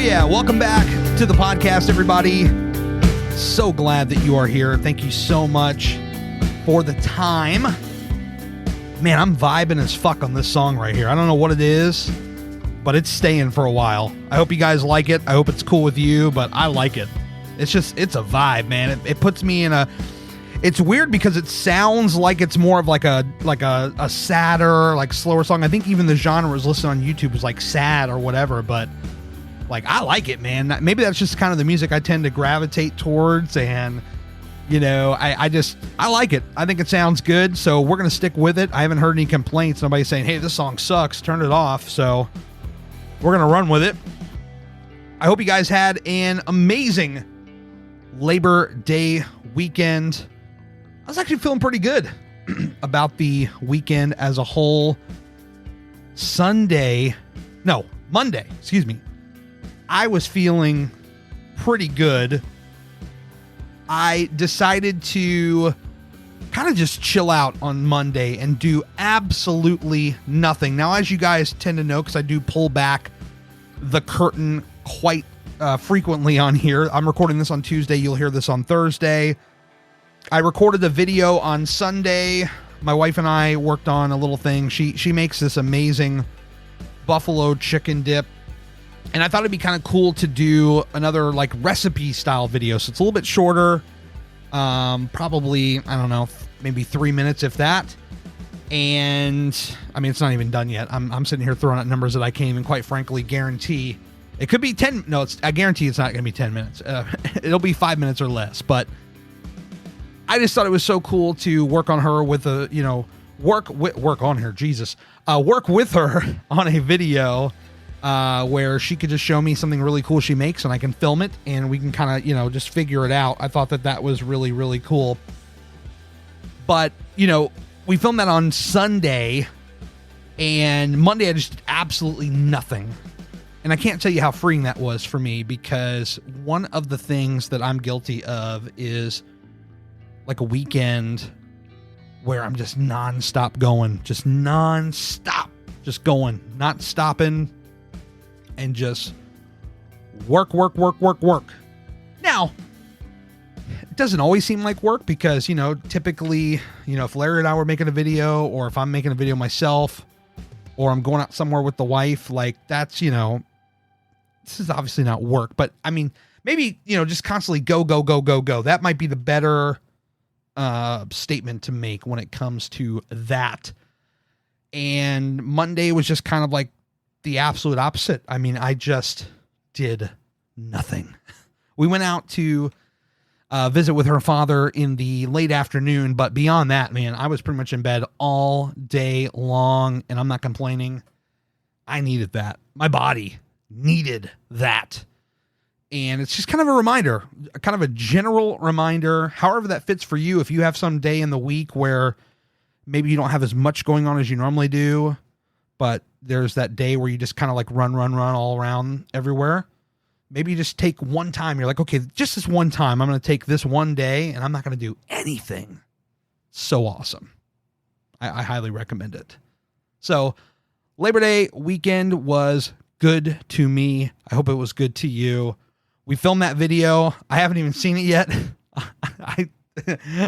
yeah, welcome back to the podcast, everybody. So glad that you are here. Thank you so much for the time. Man, I'm vibing as fuck on this song right here. I don't know what it is, but it's staying for a while. I hope you guys like it. I hope it's cool with you, but I like it. It's a vibe, man. It puts me in a... It's weird because it sounds like it's more of like a sadder, like slower song. I think even the genre was listed on YouTube was like sad or whatever, but like I like it, man. Maybe that's just kind of the music I tend to gravitate towards, and you know, I like it. I think it sounds good, so we're gonna stick with it. I haven't heard any complaints. Nobody saying, "Hey, this song sucks, turn it off." So we're gonna run with it. I hope you guys had an amazing Labor Day weekend. I was actually feeling pretty good about the weekend as a whole. Monday, excuse me. I was feeling pretty good. I decided to kind of just chill out on Monday and do absolutely nothing. Now, as you guys tend to know, because I do pull back the curtain quite frequently on here. I'm recording this on Tuesday. You'll hear this on Thursday. I recorded a video on Sunday. My wife and I worked on a little thing. She makes this amazing buffalo chicken dip. And I thought it'd be kind of cool to do another like recipe style video. So it's a little bit shorter. Probably, I don't know, maybe 3 minutes, if that. And I mean, it's not even done yet. I'm sitting here throwing out numbers that I can't even quite frankly guarantee. It could be 10. No, I guarantee it's not going to be 10 minutes. It'll be 5 minutes or less. But I just thought it was so cool to work on her with work with her on a video where she could just show me something really cool she makes and I can film it and we can kind of, just figure it out. I thought that was really, really cool. But, we filmed that on Sunday, and Monday I just did absolutely nothing. And I can't tell you how freeing that was for me, because one of the things that I'm guilty of is like a weekend where I'm just nonstop going, just going, not stopping, and just work. Now, it doesn't always seem like work because, typically, if Larry and I were making a video, or if I'm making a video myself, or I'm going out somewhere with the wife, like that's, this is obviously not work, but I mean, maybe, just constantly go. That might be the better statement to make when it comes to that. And Monday was just kind of like the absolute opposite. I mean, I just did nothing. We went out to visit with her father in the late afternoon, but beyond that, man, I was pretty much in bed all day long, and I'm not complaining. I needed that. My body needed that. And it's just kind of a reminder, kind of a general reminder, however that fits for you. If you have some day in the week where maybe you don't have as much going on as you normally do, but there's that day where you just kind of like run all around everywhere. Maybe you just take one time. You're like, okay, just this one time, I'm going to take this one day and I'm not going to do anything. So awesome. I highly recommend it. So Labor Day weekend was good to me. I hope it was good to you. We filmed that video. I haven't even seen it yet.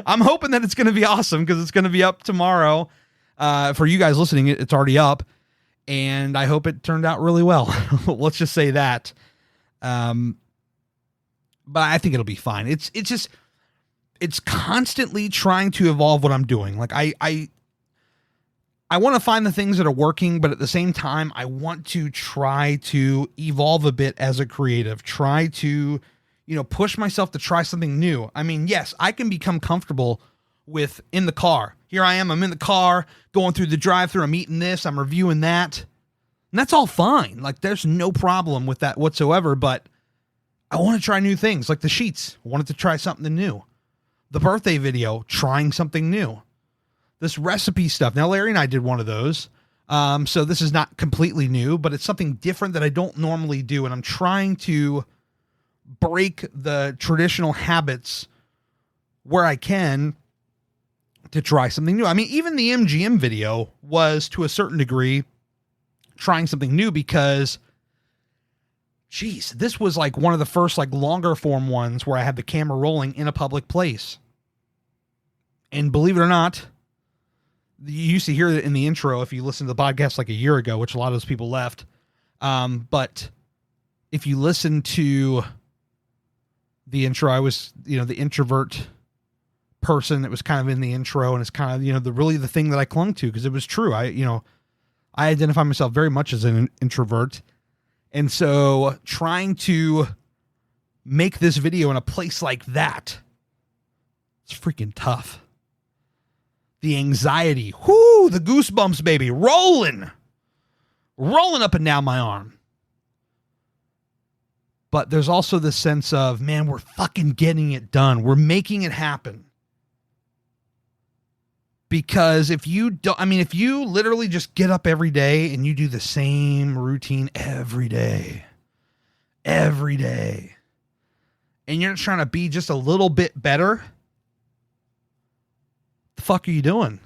I'm hoping that it's going to be awesome because it's going to be up tomorrow. For you guys listening, it's already up. And I hope it turned out really well. Let's just say that. But I think it'll be fine. It's constantly trying to evolve what I'm doing. Like I want to find the things that are working, but at the same time, I want to try to evolve a bit as a creative, try to, push myself to try something new. I mean, yes, I can become comfortable with in the car. Here I am, I'm in the car going through the drive-thru. I'm eating this, I'm reviewing that. And that's all fine. Like there's no problem with that whatsoever, but I want to try new things like the sheets. I wanted to try something new. The birthday video, trying something new. This recipe stuff. Now, Larry and I did one of those. So this is not completely new, but it's something different that I don't normally do. And I'm trying to break the traditional habits where I can to try something new. I mean, even the MGM video was to a certain degree trying something new because Jeez, this was like one of the first like longer form ones where I had the camera rolling in a public place. And believe it or not, you used to hear it in the intro if you listened to the podcast like a year ago, which a lot of those people left. But if you listen to the intro, I was, the introvert person that was kind of in the intro, and it's kind of, the thing that I clung to because it was true. I identify myself very much as an introvert. And so trying to make this video in a place like that, it's freaking tough. The anxiety, whoo, the goosebumps, baby, rolling up and down my arm. But there's also this sense of, man, we're fucking getting it done. We're making it happen. Because if you literally just get up every day and you do the same routine every day, and you're not trying to be just a little bit better, the fuck are you doing?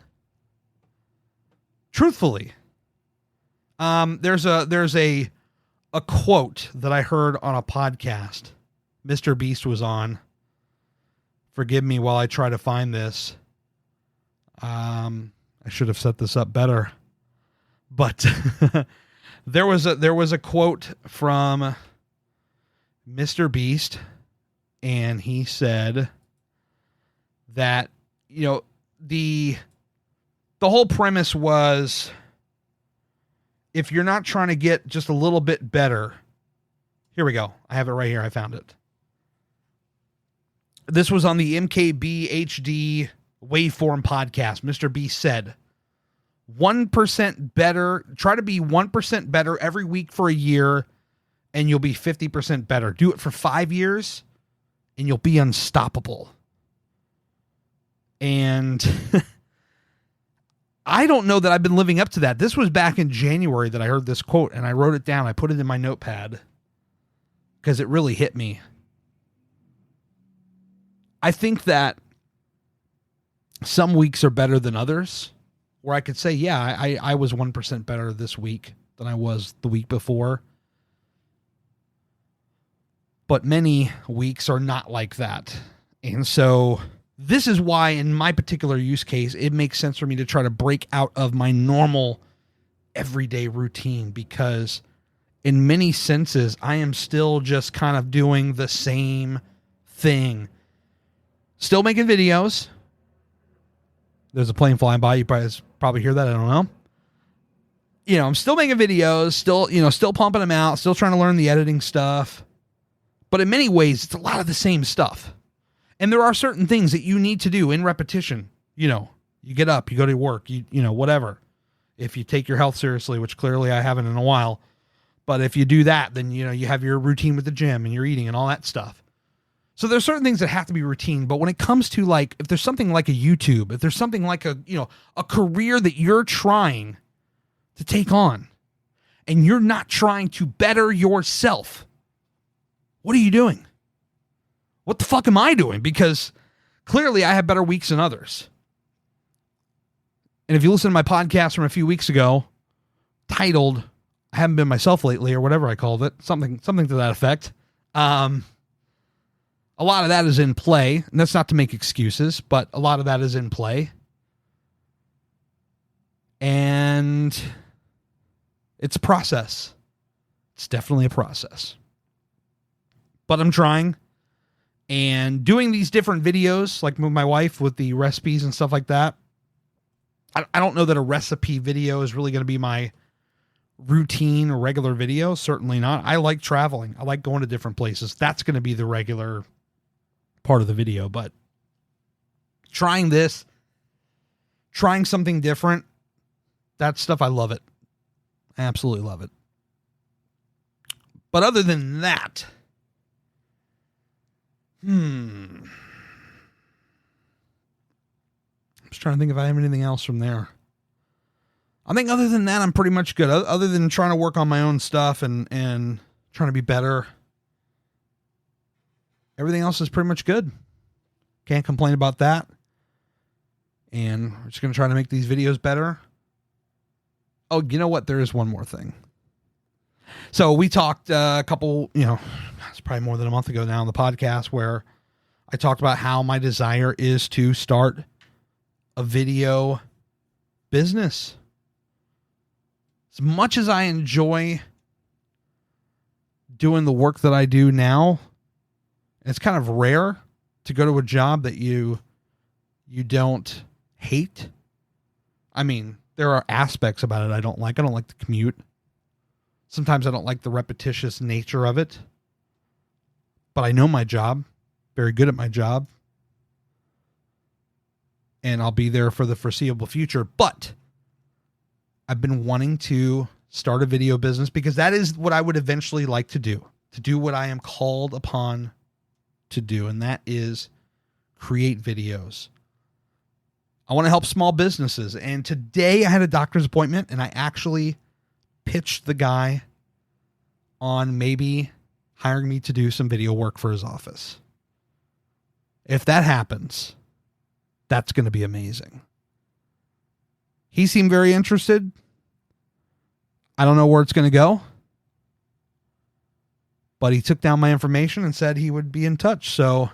Truthfully. There's a quote that I heard on a podcast Mr. Beast was on. Forgive me while I try to find this. I should have set this up better, but there was a quote from Mr. Beast, and he said that, the whole premise was, if you're not trying to get just a little bit better, here we go. I have it right here. I found it. This was on the MKB HD Waveform podcast. Mr. B said, 1% better, try to be 1% better every week for a year, and you'll be 50% better. Do it for 5 years, and you'll be unstoppable. And I don't know that I've been living up to that. This was back in January that I heard this quote, and I wrote it down. I put it in my notepad because it really hit me. I think that some weeks are better than others, where I could say, yeah, I was 1% better this week than I was the week before. But many weeks are not like that. And so this is why, in my particular use case, it makes sense for me to try to break out of my normal everyday routine, because in many senses, I am still just kind of doing the same thing. Still making videos. There's a plane flying by. You probably hear that. I don't know. I'm still making videos, still pumping them out, still trying to learn the editing stuff. But in many ways, it's a lot of the same stuff. And there are certain things that you need to do in repetition. You get up, you go to work, whatever. If you take your health seriously, which clearly I haven't in a while. But if you do that, then, you have your routine with the gym and your eating and all that stuff. So there's certain things that have to be routine, but when it comes to, like, if there's something like a YouTube, if there's something like a career that you're trying to take on, and you're not trying to better yourself, what are you doing? What the fuck am I doing? Because clearly I have better weeks than others. And if you listen to my podcast from a few weeks ago, titled, I haven't been myself lately, or whatever I called it, something to that effect. A lot of that is in play, and that's not to make excuses, but a lot of that is in play. And it's a process. It's definitely a process. But I'm trying. And doing these different videos, like with my wife with the recipes and stuff like that, I don't know that a recipe video is really going to be my routine or regular video. Certainly not. I like traveling. I like going to different places. That's going to be the regular part of the video. But trying something different, that stuff, I love it. I absolutely love it. But other than that, I'm just trying to think if I have anything else from there. I think other than that, I'm pretty much good. Other than trying to work on my own stuff and trying to be better, everything else is pretty much good. Can't complain about that. And we're just going to try to make these videos better. Oh, you know what? There is one more thing. So we talked a couple, it's probably more than a month ago now on the podcast where I talked about how my desire is to start a video business. As much as I enjoy doing the work that I do now, it's kind of rare to go to a job that you don't hate. I mean, there are aspects about it I don't like. I don't like the commute. Sometimes I don't like the repetitious nature of it. But I know my job, very good at my job. And I'll be there for the foreseeable future. But I've been wanting to start a video business because that is what I would eventually like to do what I am called upon to do. And that is create videos. I want to help small businesses. And today I had a doctor's appointment and I actually pitched the guy on maybe hiring me to do some video work for his office. If that happens, that's going to be amazing. He seemed very interested. I don't know where it's going to go, but he took down my information and said he would be in touch. So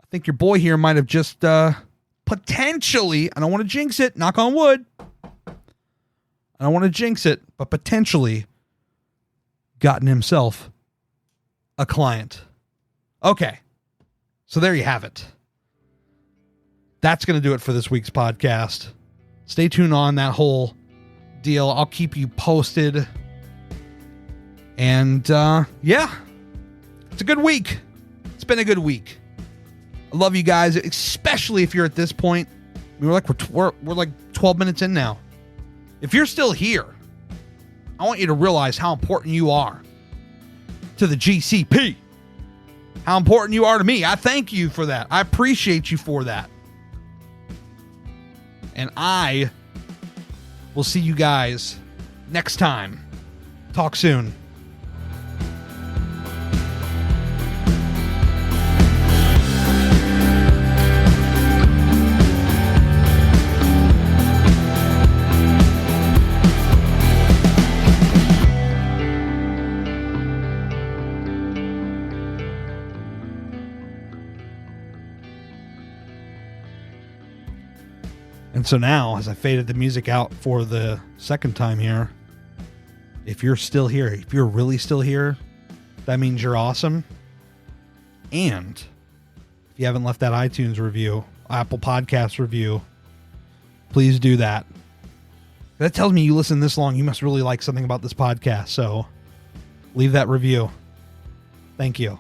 I think your boy here might have just potentially, I don't want to jinx it, knock on wood. I don't want to jinx it, but potentially gotten himself a client. Okay. So there you have it. That's going to do it for this week's podcast. Stay tuned on that whole deal. I'll keep you posted. And yeah, it's a good week. It's been a good week. I love you guys, especially if you're at this point. I mean, we're like 12 minutes in now. If you're still here, I want you to realize how important you are to the GCP. How important you are to me. I thank you for that. I appreciate you for that. And I will see you guys next time. Talk soon. And so now, as I faded the music out for the second time here, if you're still here, if you're really still here, that means you're awesome. And if you haven't left that iTunes review, Apple Podcast review, please do that. That tells me you listen this long, you must really like something about this podcast. So leave that review. Thank you.